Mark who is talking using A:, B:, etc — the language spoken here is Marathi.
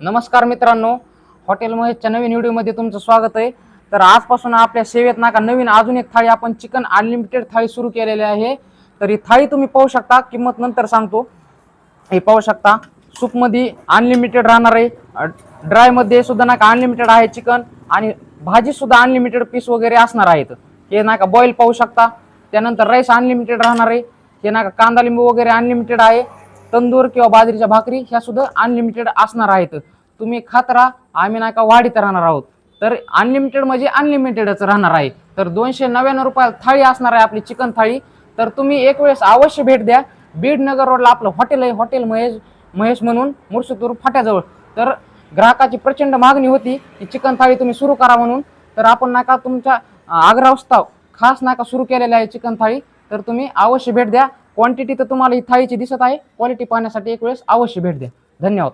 A: नमस्कार मित्रांनो, हॉटेल महेशच्या नवीन व्हिडिओमध्ये तुमचं स्वागत आहे। तर आजपासून आपल्या सेवेत नाका नवीन अजून एक थाळी आपण चिकन अनलिमिटेड थाळी सुरू केलेली आहे। तर ही थाळी तुम्ही पाहू शकता, किंमत नंतर सांगतो। हे पाहू शकता, सूप मध्ये अनलिमिटेड राहणार आहे, ड्राय मध्ये सुद्धा नाका अनलिमिटेड आहे चिकन, आणि भाजी सुद्धा अनलिमिटेड पीस वगैरे असणार आहेत। हे नाका बॉईल पाहू शकता, त्यानंतर राईस अनलिमिटेड राहणार आहे। हे नाका कांदा लिंबू वगैरे अनलिमिटेड आहे, तंदूर किंवा बाजरीच्या भाकरी ह्या सुद्धा अनलिमिटेड असणार आहेत। तुम्ही खात राहा, आम्ही नाका वाढीत राहणार आहोत। तर अनलिमिटेड म्हणजे अनलिमिटेडच राहणार आहे। तर 299 रुपयाला थाळी असणार आहे आपली चिकन थाळी। तर तुम्ही एक वेळेस अवश्य भेट द्या। बीड नगर रोडला आपलं हॉटेल आहे, हॉटेल महेश म्हणून, मुर्शतूर फाट्याजवळ। तर ग्राहकाची प्रचंड मागणी होती की चिकन थाळी तुम्ही सुरू करा म्हणून। तर आपण नाका तुमच्या आग्रहास्तव खास नाका सुरू केलेले आहे चिकन थाळी। तर तुम्ही अवश्य भेट द्या। क्वांटिटी तर तुम्हाला ही थाळीची दिसत आहे, क्वालिटी पाहण्यासाठी एक वेळेस अवश्य भेट द्या। धन्यवाद।